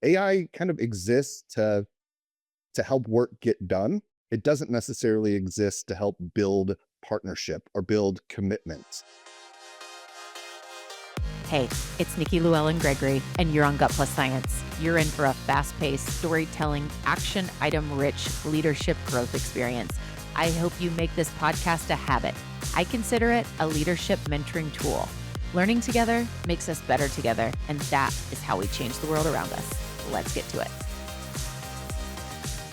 AI kind of exists to help work get done. It doesn't necessarily exist to help build partnership or build commitment. Hey, it's Nikki Llewellyn Gregory, and you're on Gut Plus Science. You're in for a fast-paced, storytelling, action item-rich leadership growth experience. I hope you make this podcast a habit. I consider it a leadership mentoring tool. Learning together makes us better together, and that is how we change the world around us. Let's get to it.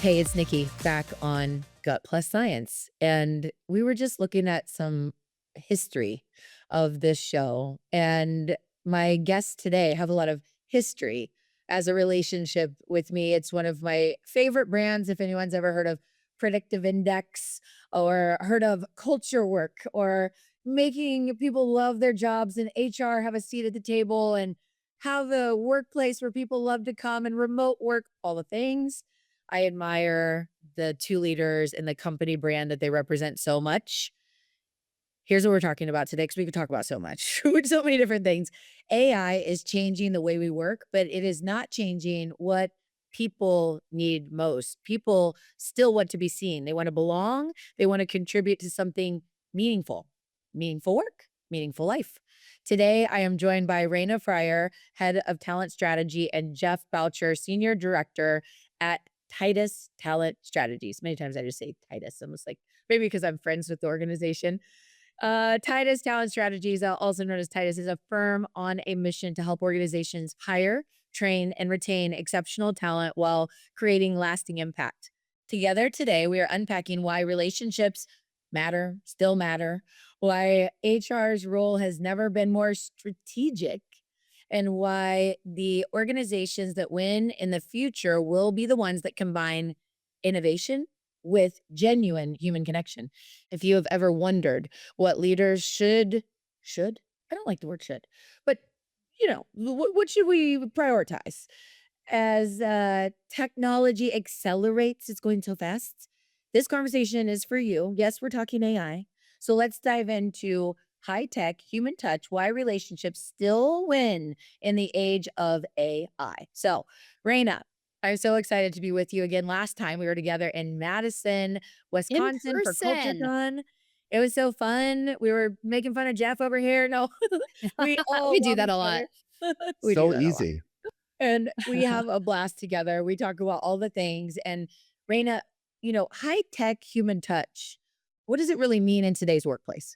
Hey, it's Nikki back on Gut Plus Science. And we were just looking at some history of this show. And my guests today have a lot of history as a relationship with me. It's one of my favorite brands. If anyone's ever heard of Predictive Index or heard of culture work or making people love their jobs and HR have a seat at the table and have a workplace where people love to come and remote work, all the things. I admire the two leaders and the company brand that they represent so much. Here's what we're talking about today, because we could talk about so much, so many different things. AI is changing the way we work, but it is not changing what people need most. People still want to be seen. They want to belong. They want to contribute to something meaningful, meaningful work, meaningful life. Today, I am joined by Raina Fryer, Head of Talent Strategy, and Jeff Boucher, Senior Director at Titus Talent Strategies. Many times I just say Titus, almost like maybe because I'm friends with the organization. Titus Talent Strategies, also known as Titus, is a firm on a mission to help organizations hire, train, and retain exceptional talent while creating lasting impact. Together today, we are unpacking why relationships matter, still matter, why HR's role has never been more strategic, and why the organizations that win in the future will be the ones that combine innovation with genuine human connection. If you have ever wondered what leaders should, I don't like the word should, but what should we prioritize? As technology accelerates, it's going so fast. This conversation is for you. Yes, we're talking AI. So let's dive into high tech, human touch, why relationships still win in the age of AI. So, Raina, I'm so excited to be with you again. Last time we were together in Madison, In Wisconsin for person. CultureCon. It was so fun. We were making fun of Jeff over here. No, we all We do love that each a lot. other. We do So that a lot. easy. And we have a blast together. We talk about all the things. And Raina, high tech human touch, what does it really mean in today's workplace?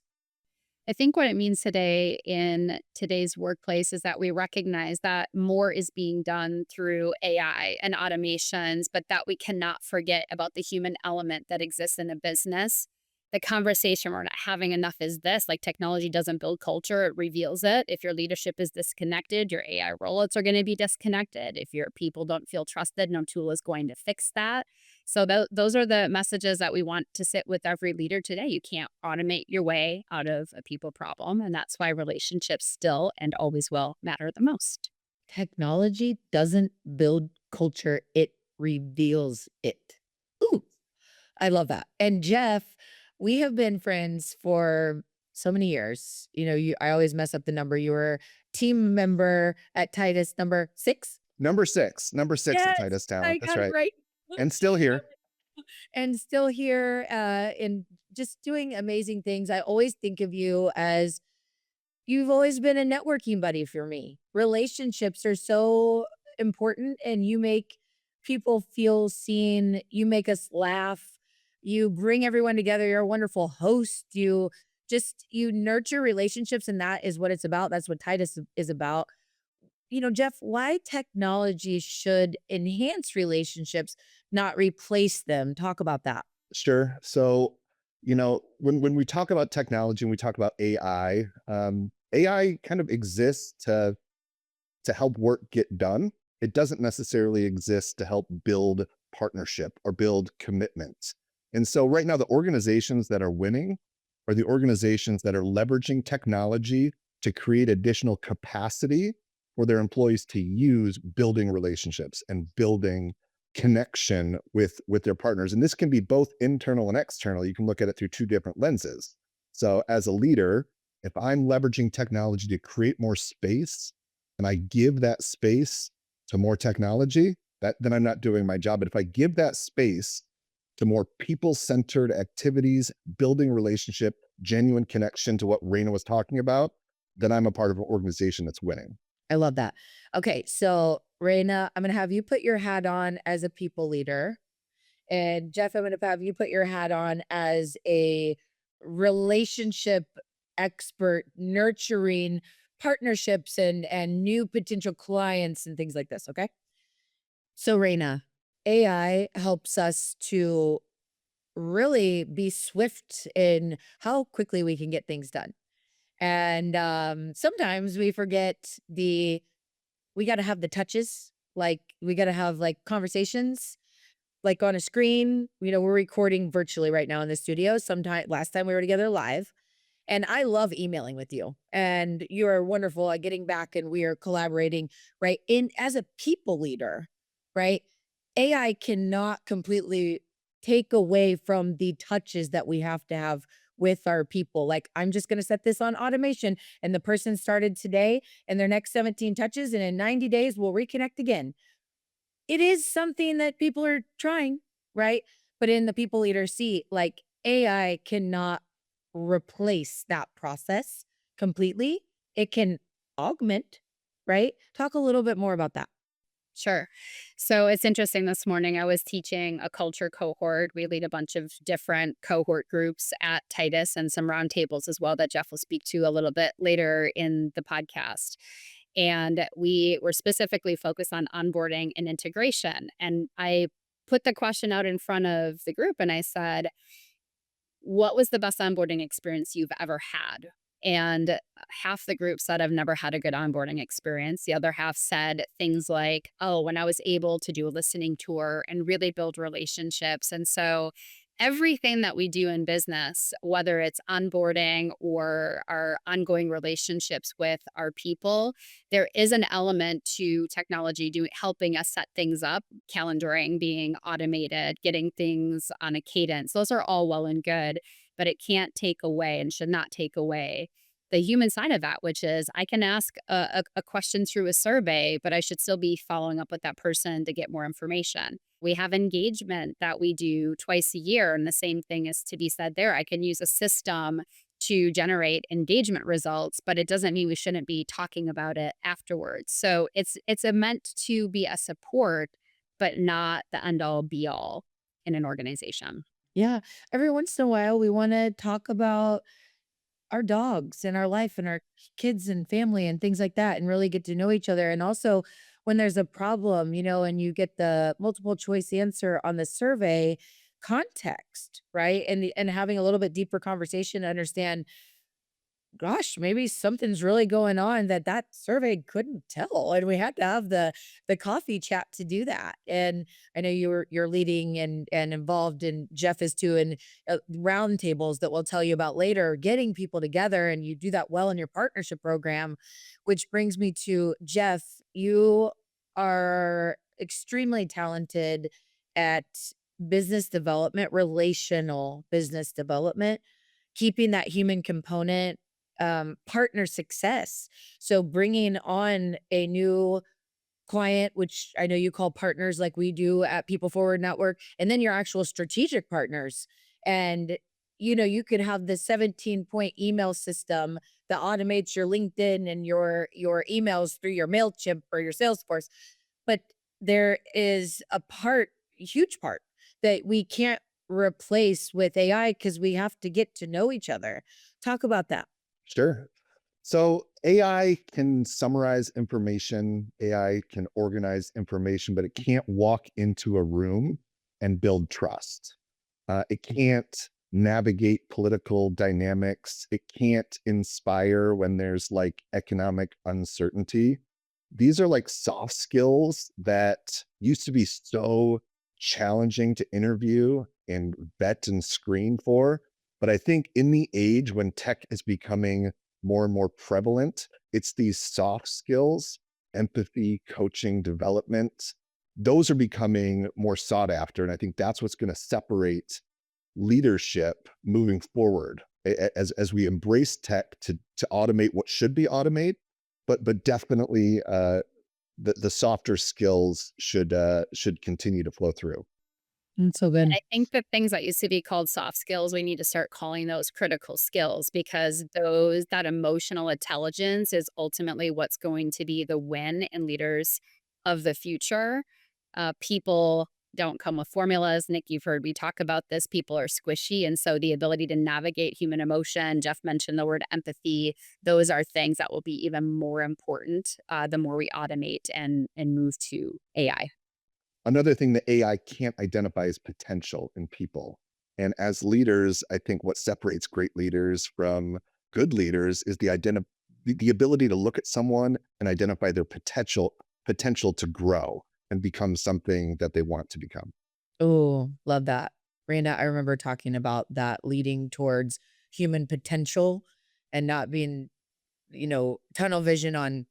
I think what it means today in today's workplace is that we recognize that more is being done through AI and automations, but that we cannot forget about the human element that exists in a business. The conversation we're not having enough is this, like technology doesn't build culture, it reveals it. If your leadership is disconnected, your AI rollouts are going to be disconnected. If your people don't feel trusted, no tool is going to fix that. So those are the messages that we want to sit with every leader today. You can't automate your way out of a people problem. And that's why relationships still and always will matter the most. Technology doesn't build culture, it reveals it. Ooh, I love that. And Jeff, we have been friends for so many years. I always mess up the number. You were team member at Titus number 6. Number six at Yes, Titus I Talent. That's got it right. right. And still here. And still here and just doing amazing things. I always think of you as you've always been a networking buddy for me. Relationships are so important, and you make people feel seen. You make us laugh. You bring everyone together. You're a wonderful host. You nurture relationships, and that is what it's about. That's what Titus is about. Jeff, why technology should enhance relationships, not replace them? Talk about that. Sure. So, when we talk about technology and we talk about AI, AI kind of exists to help work get done. It doesn't necessarily exist to help build partnership or build commitment. And so right now, the organizations that are winning are the organizations that are leveraging technology to create additional capacity for their employees to use building relationships and building connection with their partners. And this can be both internal and external. You can look at it through two different lenses. So as a leader, if I'm leveraging technology to create more space and I give that space to more technology, then I'm not doing my job. But if I give that space to more people-centered activities, building relationship, genuine connection to what Raina was talking about, then I'm a part of an organization that's winning. I love that. Okay, so Raina, I'm gonna have you put your hat on as a people leader. And Jeff, I'm gonna have you put your hat on as a relationship expert, nurturing partnerships and new potential clients and things like this. Okay. So Raina, AI helps us to really be swift in how quickly we can get things done. And sometimes we forget we got to have the touches, like we got to have like conversations like on a screen. We're recording virtually right now in the studio. Sometime last time we were together live. And I love emailing with you. And you are wonderful at getting back and we are collaborating, right? In as a people leader, right? AI cannot completely take away from the touches that we have to have with our people. Like, I'm just going to set this on automation and the person started today and their next 17 touches, and in 90 days we'll reconnect again. It is something that people are trying, right? But in the people leader seat, like AI cannot replace that process completely. It can augment, right? Talk a little bit more about that. Sure. So it's interesting. This morning, I was teaching a culture cohort. We lead a bunch of different cohort groups at Titus and some roundtables as well that Jeff will speak to a little bit later in the podcast. And we were specifically focused on onboarding and integration. And I put the question out in front of the group and I said, what was the best onboarding experience you've ever had? And half the group said, I've never had a good onboarding experience. The other half said things like, oh, when I was able to do a listening tour and really build relationships. And so everything that we do in business, whether it's onboarding or our ongoing relationships with our people, there is an element to technology helping us set things up, calendaring being automated, getting things on a cadence. Those are all well and good, but it can't take away and should not take away the human side of that, which is I can ask a question through a survey, but I should still be following up with that person to get more information. We have engagement that we do twice a year, and the same thing is to be said there. I can use a system to generate engagement results, but it doesn't mean we shouldn't be talking about it afterwards. So it's meant to be a support, but not the end all be all in an organization. Yeah. Every once in a while, we want to talk about our dogs and our life and our kids and family and things like that and really get to know each other. And also when there's a problem, and you get the multiple choice answer on the survey, context, right? And having a little bit deeper conversation to understand, gosh, maybe something's really going on that survey couldn't tell, and we had to have the coffee chat to do that. And I know you're leading and involved, and Jeff is too, in round tables that we'll tell you about later, getting people together, and you do that well in your partnership program. Which brings me to Jeff. You are extremely talented at business development, relational business development, keeping that human component, partner success. So bringing on a new client, which I know you call partners like we do at People Forward Network, and then your actual strategic partners. And you could have the 17-point email system that automates your LinkedIn and your emails through your MailChimp or your Salesforce. But there is a huge part that we can't replace with AI because we have to get to know each other. Talk about that. Sure. So AI can summarize information, AI can organize information, but it can't walk into a room and build trust. It can't navigate political dynamics. It can't inspire when there's like economic uncertainty. These are like soft skills that used to be so challenging to interview and vet and screen for. But I think in the age when tech is becoming more and more prevalent, it's these soft skills, empathy, coaching, development. Those are becoming more sought after. And I think that's what's going to separate leadership moving forward as we embrace tech to automate what should be automated, but definitely the softer skills should continue to flow through. And so And then, I think the things that used to be called soft skills, we need to start calling those critical skills because that emotional intelligence is ultimately what's going to be the win in leaders of the future. People don't come with formulas. Nick, you've heard me talk about this. People are squishy. And so the ability to navigate human emotion, Jeff mentioned the word empathy, those are things that will be even more important the more we automate and move to AI. Another thing that AI can't identify is potential in people. And as leaders, I think what separates great leaders from good leaders is the ability to look at someone and identify their potential to grow and become something that they want to become. oh, love that. Raina, I remember talking about that leading towards human potential and not being, tunnel vision on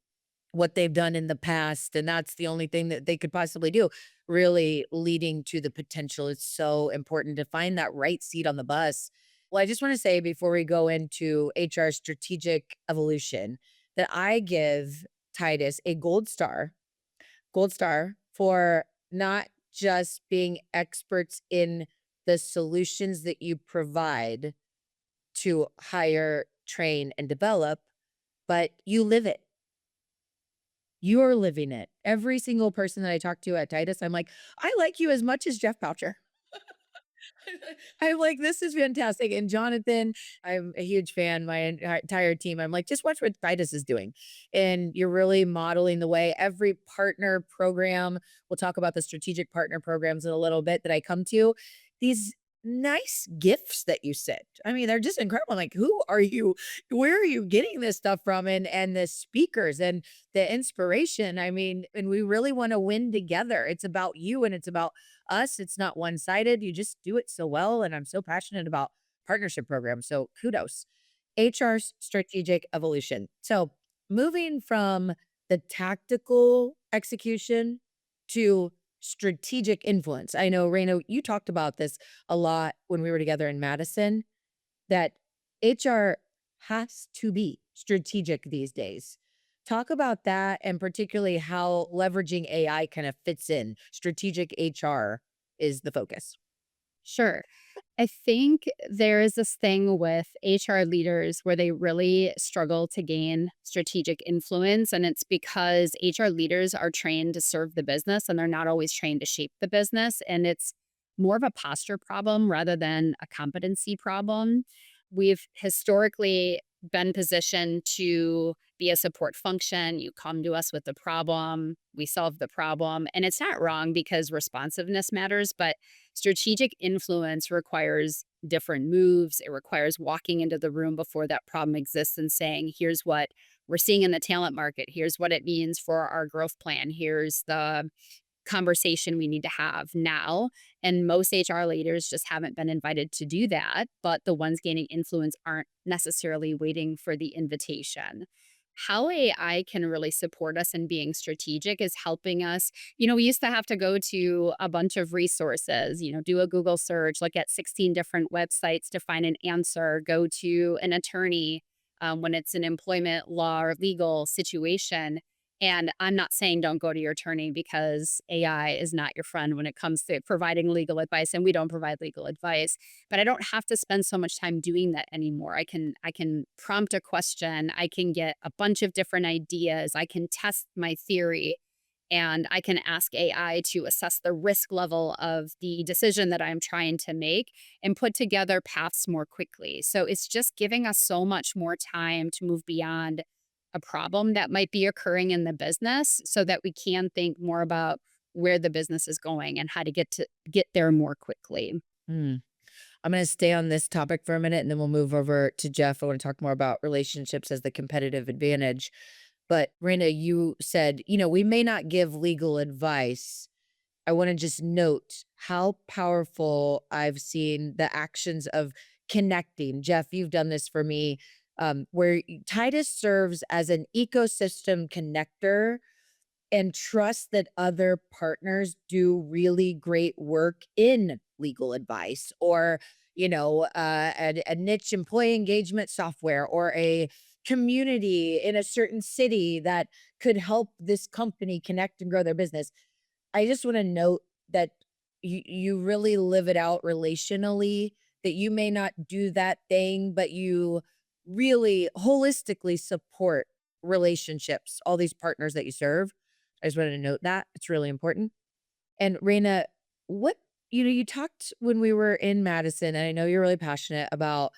what they've done in the past, and that's the only thing that they could possibly do. Really leading to the potential is so important to find that right seat on the bus. Well, I just want to say before we go into HR strategic evolution that I give Titus a gold star for not just being experts in the solutions that you provide to hire, train, and develop, but you live it. You're living it. Every single person that I talk to at Titus, I'm like, "I like you as much as Jeff Boucher." I'm like, "This is fantastic." And Jonathan, I'm a huge fan, my entire team. I'm like, "Just watch what Titus is doing." And you're really modeling the way. Every partner program, we'll talk about the strategic partner programs in a little bit that I come to. These nice gifts that you sent. I mean, they're just incredible. I'm like, who are you? Where are you getting this stuff from? And the speakers and the inspiration. I mean, and we really want to win together. It's about you and it's about us. It's not one-sided. You just do it so well. And I'm so passionate about partnership programs. So kudos. HR's strategic evolution. So moving from the tactical execution to strategic influence. I know, Reno, you talked about this a lot when we were together in Madison, that HR has to be strategic these days. Talk about that and particularly how leveraging AI kind of fits in. Strategic HR is the focus. Sure. I think there is this thing with HR leaders where they really struggle to gain strategic influence. And it's because HR leaders are trained to serve the business and they're not always trained to shape the business. And it's more of a posture problem rather than a competency problem. We've historically been positioned to be a support function. You come to us with the problem, we solve the problem. And it's not wrong because responsiveness matters, but strategic influence requires different moves. It requires walking into the room before that problem exists and saying, here's what we're seeing in the talent market. Here's what it means for our growth plan. Here's the conversation we need to have now. And most HR leaders just haven't been invited to do that, but the ones gaining influence aren't necessarily waiting for the invitation. How AI can really support us in being strategic is helping us. We used to have to go to a bunch of resources, do a Google search, look at 16 different websites to find an answer, go to an attorney when it's an employment law or legal situation. And I'm not saying don't go to your attorney because AI is not your friend when it comes to providing legal advice, and we don't provide legal advice. But I don't have to spend so much time doing that anymore. I can prompt a question, I can get a bunch of different ideas, I can test my theory, and I can ask AI to assess the risk level of the decision that I'm trying to make and put together paths more quickly. So it's just giving us so much more time to move beyond a problem that might be occurring in the business so that we can think more about where the business is going and how to get there more quickly. Hmm. I'm going to stay on this topic for a minute and then we'll move over to Jeff. I want to talk more about relationships as the competitive advantage. But Raina, you said, we may not give legal advice. I want to just note how powerful I've seen the actions of connecting. Jeff, you've done this for me, where Titus serves as an ecosystem connector and trust that other partners do really great work in legal advice or, a niche employee engagement software or a community in a certain city that could help this company connect and grow their business. I just want to note that you really live it out relationally, that you may not do that thing, but you really holistically support relationships, all these partners that you serve. I just wanted to note that. It's really important. And Raina, what you talked when we were in Madison, and I know you're really passionate about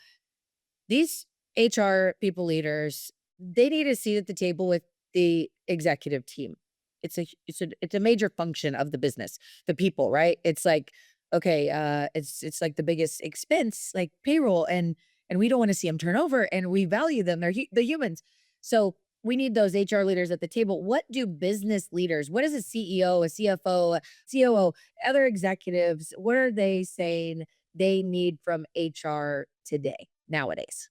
these HR people leaders, they need a seat at the table with the executive team. It's a major function of the business, the people, right? It's like, okay, it's like the biggest expense, like payroll, and we don't want to see them turn over, and we value them. They're the humans. So we need those HR leaders at the table. What do business leaders, what is a CEO, a CFO, a COO, other executives, what are they saying they need from HR today, nowadays?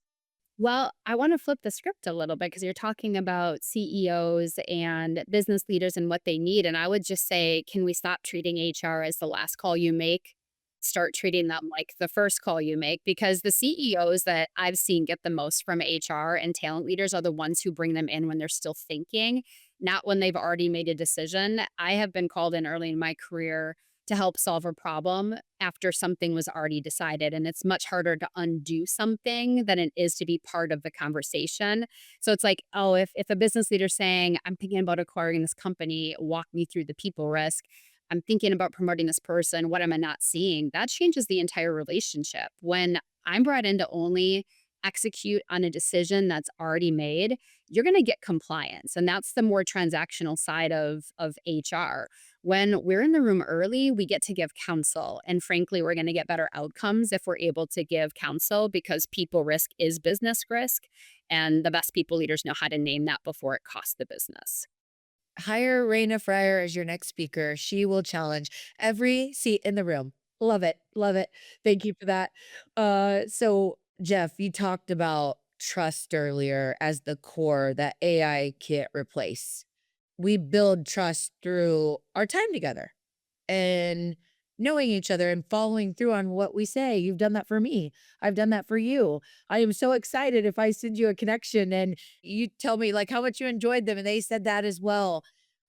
Well, I want to flip the script a little bit because you're talking about CEOs and business leaders and what they need. And I would just say, can we stop treating HR as the last call you make? Start treating them like the first call you make, because the CEOs that I've seen get the most from HR and talent leaders are the ones who bring them in when they're still thinking, not when they've already made a decision. I have been called in early in my career to help solve a problem after something was already decided. And it's much harder to undo something than it is to be part of the conversation. So it's like, oh, if a business leader's saying, I'm thinking about acquiring this company, walk me through the people risk. I'm thinking about promoting this person. What am I not seeing? That changes the entire relationship. When I'm brought in to only execute on a decision that's already made, you're going to get compliance. And that's the more transactional side of HR. When we're in the room early, we get to give counsel. And frankly, we're going to get better outcomes if we're able to give counsel, because people risk is business risk. And the best people leaders know how to name that before it costs the business. Hire Raina Fryer as your next speaker. She will challenge every seat in the room. Love it. Love it. Thank you for that. So Jeff, you talked about trust earlier as the core that AI can't replace. We build trust through our time together and knowing each other and following through on what we say. You've done that for me. I've done that for you. I am so excited if I send you a connection and you tell me like how much you enjoyed them and they said that as well.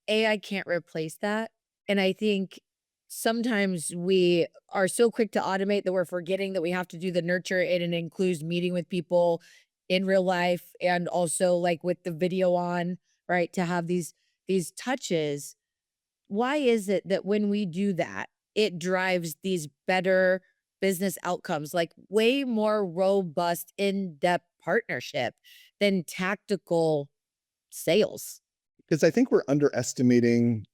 AI can't replace that. And I think sometimes we are so quick to automate that we're forgetting that we have to do the nurture, and it includes meeting with people in real life and also like with the video on, right? To have these touches. Why is it that when we do that, it drives these better business outcomes, like way more robust, in-depth partnership than tactical sales? Because I think we're underestimating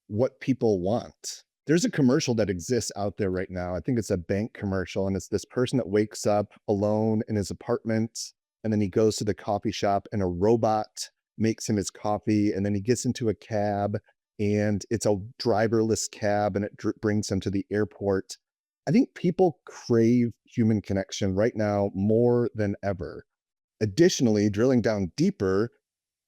what people want. There's a commercial that exists out there right now. I think it's a bank commercial, and it's this person that wakes up alone in his apartment, and then he goes to the coffee shop, and a robot makes him his coffee, and then he gets into a cab, and it's a driverless cab, and it brings him to the airport. I think people crave human connection right now more than ever. Additionally, drilling down deeper,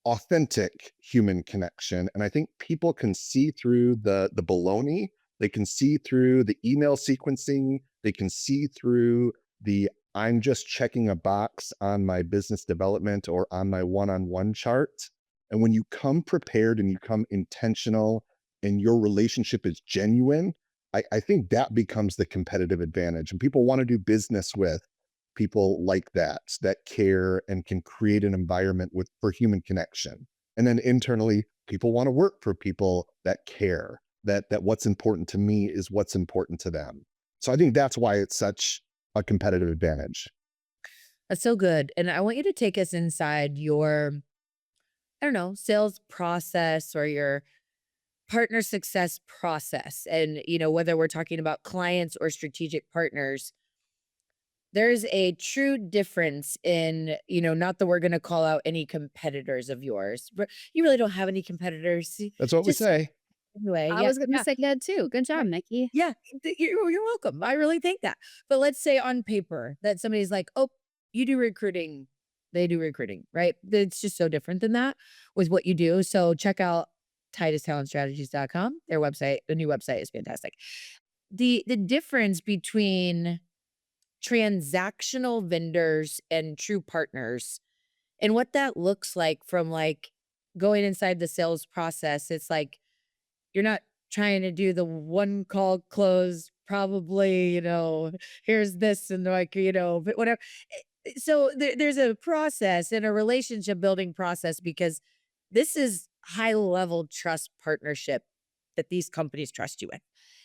authentic human connection. And I think people can see through the baloney. They can see through the email sequencing. They can see through the I'm just checking a box on my business development or on my one-on-one chart. And when you come prepared and you come intentional and your relationship is genuine, I think that becomes the competitive advantage. And people want to do business with people like that care and can create an environment for human connection. And then internally, people want to work for people that care, that what's important to me is what's important to them. So I think that's why it's such a competitive advantage. That's so good. And I want you to take us inside your, I don't know, sales process or your partner success process. And, whether we're talking about clients or strategic partners, there's a true difference in, not that we're going to call out any competitors of yours, but you really don't have any competitors. That's what we Just say. anyway, I yeah, was going to yeah, say good too. Good job, Nikki. yeah. You're welcome. I really think that. But let's say on paper that somebody's like, oh, you do recruiting, they do recruiting, right? It's just so different than that with what you do. So check out TitusTalentStrategies.com. Their website, the new website is fantastic. The difference between transactional vendors and true partners And what that looks like from like going inside the sales process, it's like you're not trying to do the one call close, probably, here's this and like, but whatever. So there's a process and a relationship building process because this is high level trust partnership that these companies trust you with.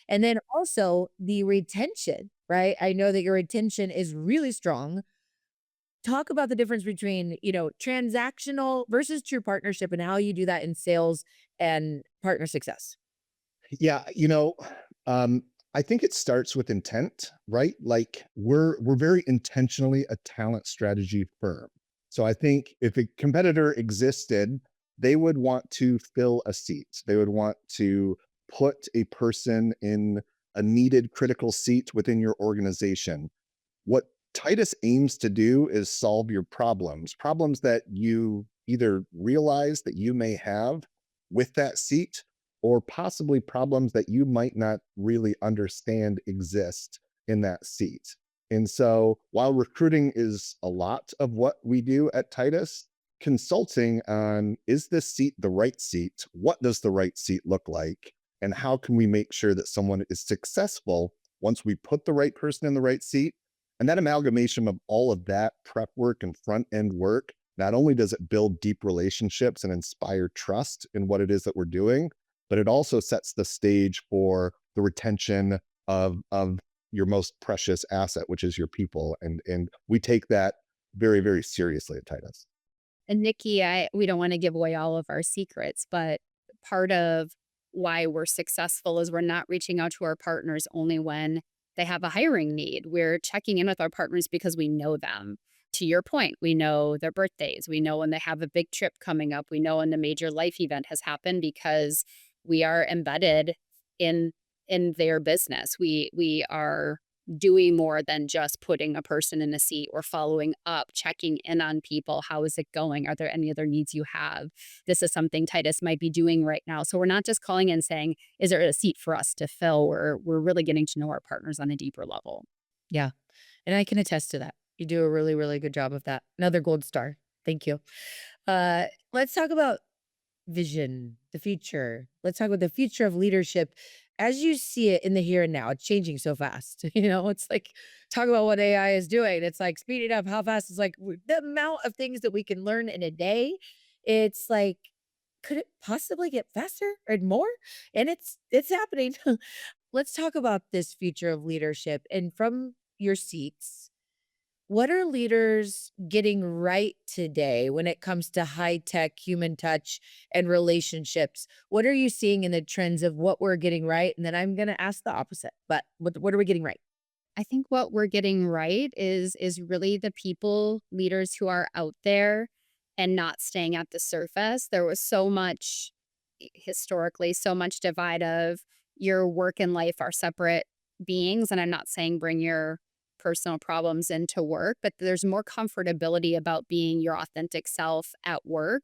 And then also the retention, right? I know that your retention is really strong. Talk about the difference between, transactional versus true partnership and how you do that in sales and partner success. Yeah, um, I think it starts with intent, right? Like we're very intentionally a talent strategy firm. So I think if a competitor existed, they would want to fill a seat. They would want to put a person in a needed critical seat within your organization. What Titus aims to do is solve your problems that you either realize that you may have with that seat, or possibly problems that you might not really understand exist in that seat. And so while recruiting is a lot of what we do at Titus, consulting on is this seat the right seat? What does the right seat look like? And how can we make sure that someone is successful once we put the right person in the right seat? And that amalgamation of all of that prep work and front end work, not only does it build deep relationships and inspire trust in what it is that we're doing, but it also sets the stage for the retention of your most precious asset, which is your people. And we take that very, very seriously at Titus. And Nikki, we don't want to give away all of our secrets, but part of why we're successful is we're not reaching out to our partners only when they have a hiring need. We're checking in with our partners because we know them. To your point, we know their birthdays. We know when they have a big trip coming up. We know when a major life event has happened because we are embedded in their business. We are doing more than just putting a person in a seat or following up, checking in on people. How is it going? Are there any other needs you have? This is something Titus might be doing right now. So we're not just calling in saying, is there a seat for us to fill? We're really getting to know our partners on a deeper level. Yeah. And I can attest to that. You do a really, really good job of that. Another gold star. Thank you. Let's talk about vision, the future. Let's talk about the future of leadership as you see it in the here and now. It's changing so fast. It's like talk about what AI is doing. It's like speeding up how fast it's like the amount of things that we can learn in a day. It's like, could it possibly get faster and more? And it's happening. Let's talk about this future of leadership. And from your seats, what are leaders getting right today when it comes to high tech, human touch, and relationships? What are you seeing in the trends of what we're getting right? And then I'm going to ask the opposite. But what are we getting right? I think what we're getting right is really the people leaders who are out there and not staying at the surface. There was so much historically, so much divide of your work and life are separate beings. And I'm not saying bring your personal problems into work, but there's more comfortability about being your authentic self at work.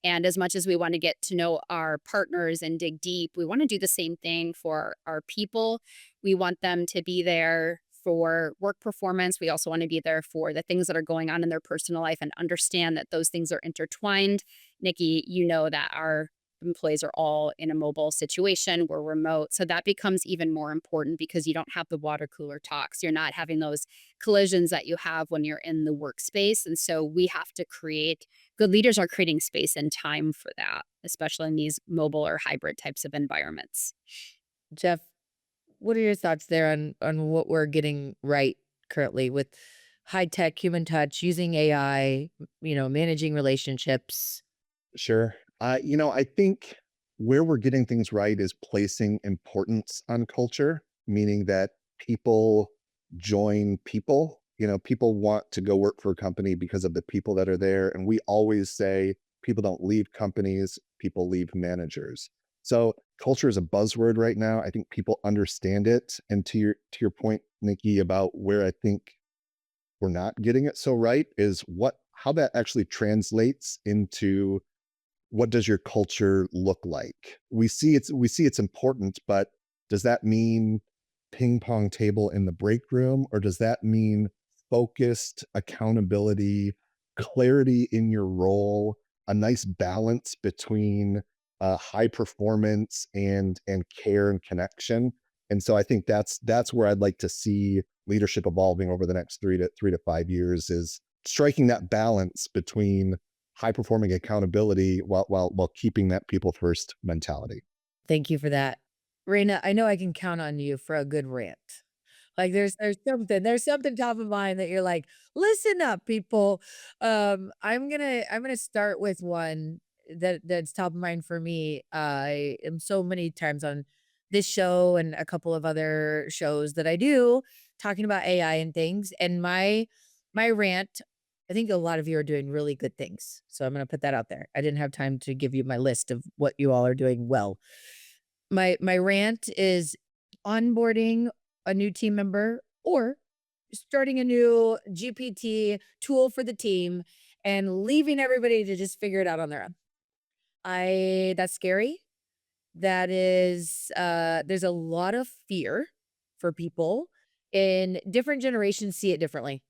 And as much as we want to get to know our partners and dig deep, we want to do the same thing for our people. We want them to be there for work performance. We also want to be there for the things that are going on in their personal life and understand that those things are intertwined. Nikki, you know that our employees are all in a mobile situation. We're remote. So that becomes even more important because you don't have the water cooler talks. You're not having those collisions that you have when you're in the workspace. And so we have to create, good leaders are creating space and time for that, especially in these mobile or hybrid types of environments. Jeff, what are your thoughts there on what we're getting right currently with high tech, human touch, using AI, managing relationships? Sure. I think where we're getting things right is placing importance on culture, meaning that people join people. People want to go work for a company because of the people that are there. And we always say people don't leave companies, people leave managers. So culture is a buzzword right now. I think people understand it. And to your point, Nikki, about where I think we're not getting it so right is how that actually translates into what does your culture look like? We see it's important, but does that mean ping pong table in the break room, or does that mean focused accountability, clarity in your role, a nice balance between high performance and care and connection. And so I think that's where I'd like to see leadership evolving over the next 3 to 5 years, is striking that balance between high performing accountability while keeping that people first mentality. Thank you for that. Raina, I know I can count on you for a good rant. Like there's something top of mind that you're like, listen up, people. I'm gonna start with one that's top of mind for me. I am so many times on this show and a couple of other shows that I do talking about AI and things. And my rant, I think a lot of you are doing really good things. So I'm gonna put that out there. I didn't have time to give you my list of what you all are doing well. My rant is onboarding a new team member or starting a new GPT tool for the team and leaving everybody to just figure it out on their own. I That's scary. That is there's a lot of fear for people, and different generations see it differently.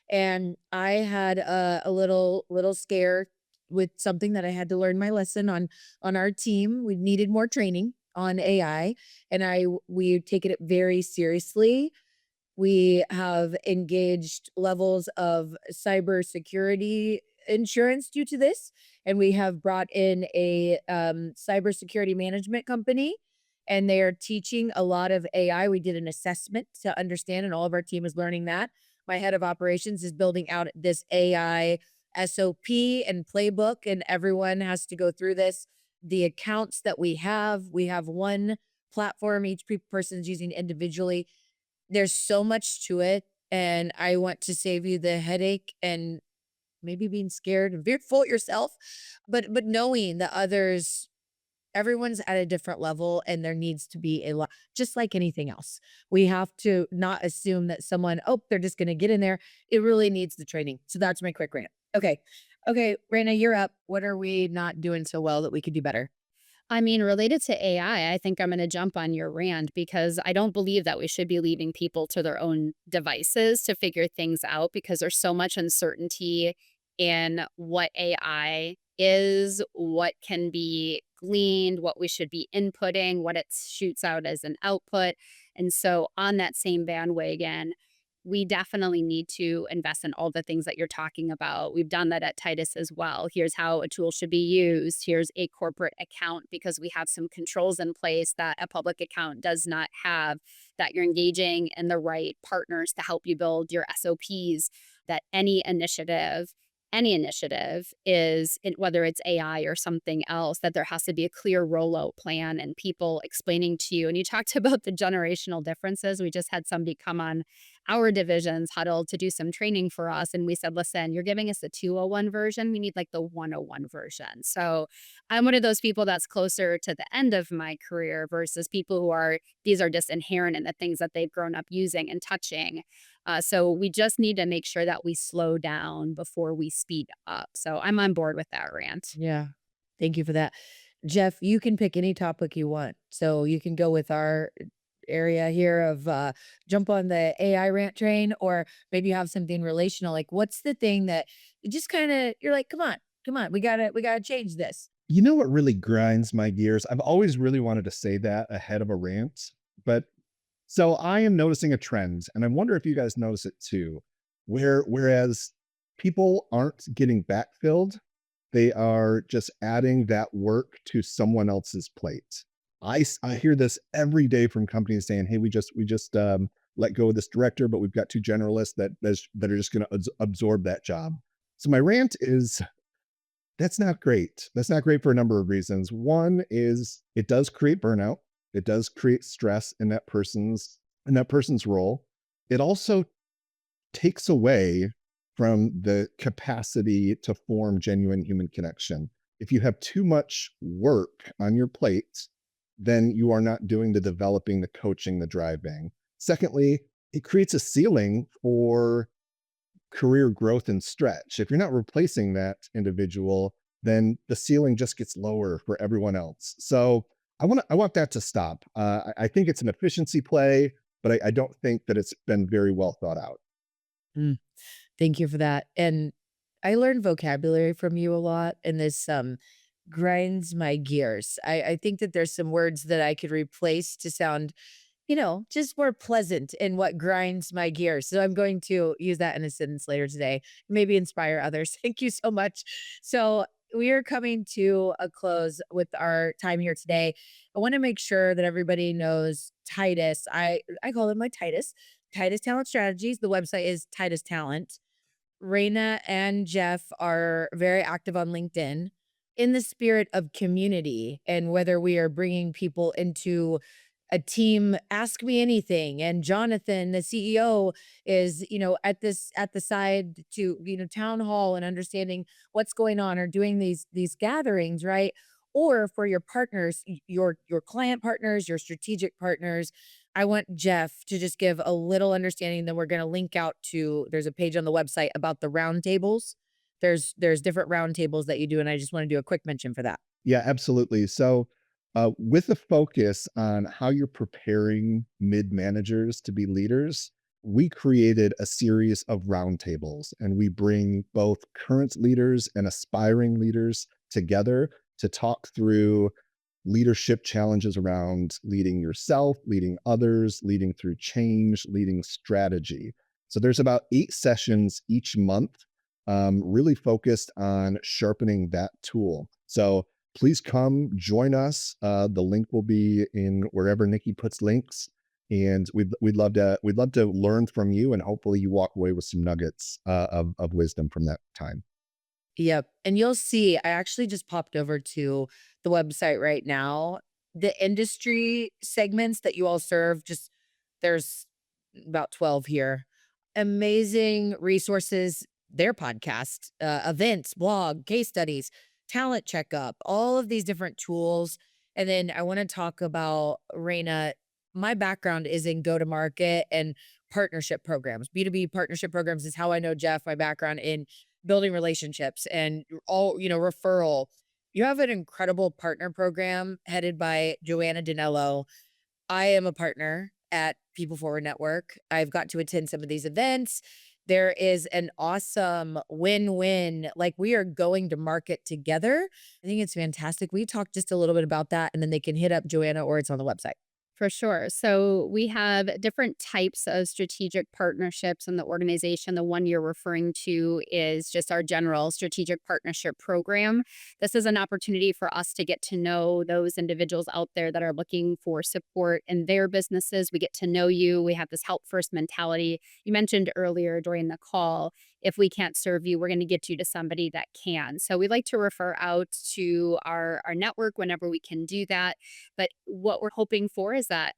And I had a little scare with something that I had to learn my lesson on our team. We needed more training on AI, and we taken it very seriously. We have engaged levels of cybersecurity insurance due to this, and we have brought in a cybersecurity management company, and they are teaching a lot of AI. We did an assessment to understand, and all of our team is learning that. My head of operations is building out this AI SOP and playbook, and everyone has to go through this. The accounts that we have one platform each person's using individually. There's so much to it, and I want to save you the headache and maybe being scared and fearful yourself, but knowing that others, everyone's at a different level, and there needs to be a lot, just like anything else. We have to not assume that someone, oh, they're just gonna get in there. It really needs the training. So that's my quick rant. Okay. Okay, Raina, you're up. What are we not doing so well that we could do better? I mean, related to AI, I think I'm going to jump on your rant because I don't believe that we should be leaving people to their own devices to figure things out because there's so much uncertainty in what AI is, what can be gleaned, what we should be inputting, what it shoots out as an output. And so, on that same bandwagon, we definitely need to invest in all the things that you're talking about. We've done that at Titus as well. Here's how a tool should be used. Here's a corporate account because we have some controls in place that a public account does not have, that you're engaging in the right partners to help you build your SOPs, that any initiative is whether it's AI or something else, that there has to be a clear rollout plan and people explaining to you. And you talked about the generational differences. We just had somebody come on our division's huddle to do some training for us. And we said, listen, you're giving us the 201 version. We need like the 101 version. So I'm one of those people that's closer to the end of my career versus people who are, these are just inherent in the things that they've grown up using and touching. So we just need to make sure that we slow down before we speed up. So I'm on board with that rant. Yeah. Thank you for that. Jeff, you can pick any topic you want. So you can go with our area here of jump on the AI rant train, or maybe you have something relational. Like what's the thing that you just kind of you're like, come on, we gotta change this. You know what really grinds my gears? I've always really wanted to say that ahead of a rant, but so I am noticing a trend, and I wonder if you guys notice it too, whereas people aren't getting backfilled, they are just adding that work to someone else's plate. I hear this every day from companies saying, "Hey, we just let go of this director, but we've got two generalists that are just going to absorb that job." So my rant is that's not great. That's not great for a number of reasons. One is it does create burnout. It does create stress in that person's role. It also takes away from the capacity to form genuine human connection. If you have too much work on your plate, then you are not doing the developing, the coaching, the driving. Secondly, it creates a ceiling for career growth and stretch. If you're not replacing that individual, then the ceiling just gets lower for everyone else. So I want that to stop. I think it's an efficiency play, but I don't think that it's been very well thought out. Mm, thank you for that. And I learned vocabulary from you a lot, and this grinds my gears. I think that there's some words that I could replace to sound, just more pleasant in what grinds my gears. So I'm going to use that in a sentence later today, maybe inspire others. Thank you so much. So we are coming to a close with our time here today. I want to make sure that everybody knows Titus. I call him my Titus. Titus Talent Strategies. The website is Titus Talent. Raina and Jeff are very active on LinkedIn in the spirit of community and whether we are bringing people into a team ask me anything, and Jonathan the CEO is at the side to town hall and understanding what's going on or doing these gatherings, right? Or for your partners, your client partners, your strategic partners, I want Jeff to just give a little understanding. Then we're going to link out to, there's a page on the website about the roundtables. There's different roundtables that you do, and I just want to do a quick mention for that. Yeah, absolutely. So, with a focus on how you're preparing mid managers to be leaders, we created a series of roundtables, and we bring both current leaders and aspiring leaders together to talk through leadership challenges around leading yourself, leading others, leading through change, leading strategy. So there's about 8 sessions each month, really focused on sharpening that tool. So please come join us. The link will be in wherever Nikki puts links, and we'd love to learn from you, and hopefully you walk away with some nuggets of wisdom from that time. Yep. And you'll see, I actually just popped over to the website right now. The industry segments that you all serve, just there's about 12 here. Amazing resources, their podcast, events, blog, case studies, talent checkup, all of these different tools. And then I want to talk about Raina. My background is in go to market and partnership programs. B2B partnership programs is how I know Jeff, my background in building relationships and all, referral. You have an incredible partner program headed by Joanna Danello. I am a partner at People Forward Network. I've got to attend some of these events. There is an awesome win-win. Like, we are going to market together. I think it's fantastic. We talked just a little bit about that, and then they can hit up Joanna or it's on the website. For sure. So we have different types of strategic partnerships in the organization. The one you're referring to is just our general strategic partnership program. This is an opportunity for us to get to know those individuals out there that are looking for support in their businesses. We get to know you. We have this help first mentality. You mentioned earlier during the call, if we can't serve you, we're going to get you to somebody that can. So we like to refer out to our network whenever we can do that. But what we're hoping for is that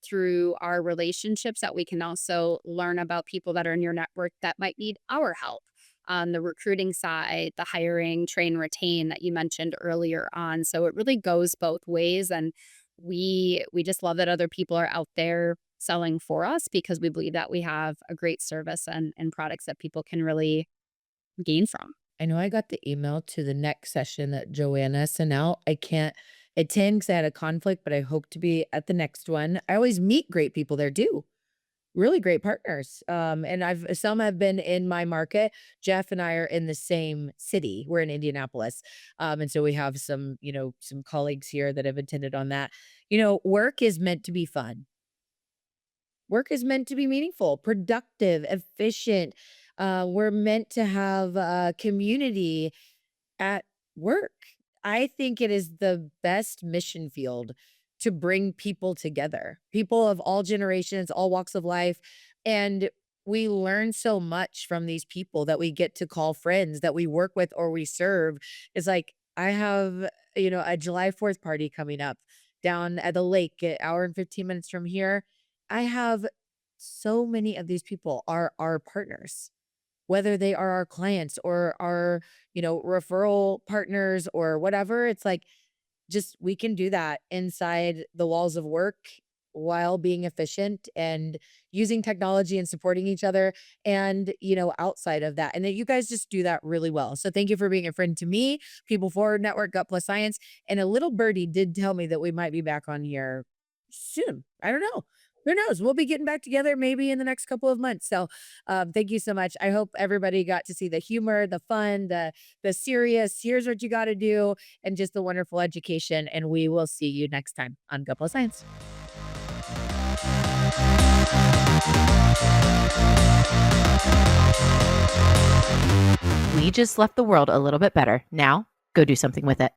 through our relationships that we can also learn about people that are in your network that might need our help on the recruiting side, the hiring, train, retain that you mentioned earlier on. So it really goes both ways. And we just love that other people are out there selling for us because we believe that we have a great service and products that people can really gain from. I know I got the email to the next session that Joanna sent out. I can't attend because I had a conflict, but I hope to be at the next one. I always meet great people there too. Really great partners. And some have been in my market. Jeff and I are in the same city. We're in Indianapolis. And so we have some colleagues here that have attended on that. Work is meant to be fun. Work is meant to be meaningful, productive, efficient. We're meant to have a community at work. I think it is the best mission field to bring people together, people of all generations, all walks of life. And we learn so much from these people that we get to call friends that we work with or we serve. It's like, I have, a July 4th party coming up down at the lake, an hour and 15 minutes from here. I have so many of these people are our partners, whether they are our clients or our, referral partners or whatever. It's like, just we can do that inside the walls of work while being efficient and using technology and supporting each other and, outside of that. And that you guys just do that really well. So thank you for being a friend to me, People Forward Network, Gut Plus Science. And a little birdie did tell me that we might be back on here soon. I don't know. who knows? We'll be getting back together maybe in the next couple of months. So thank you so much. I hope everybody got to see the humor, the fun, the serious, here's what you got to do, and just the wonderful education. And we will see you next time on Gut Plus Science. We just left the world a little bit better. Now, go do something with it.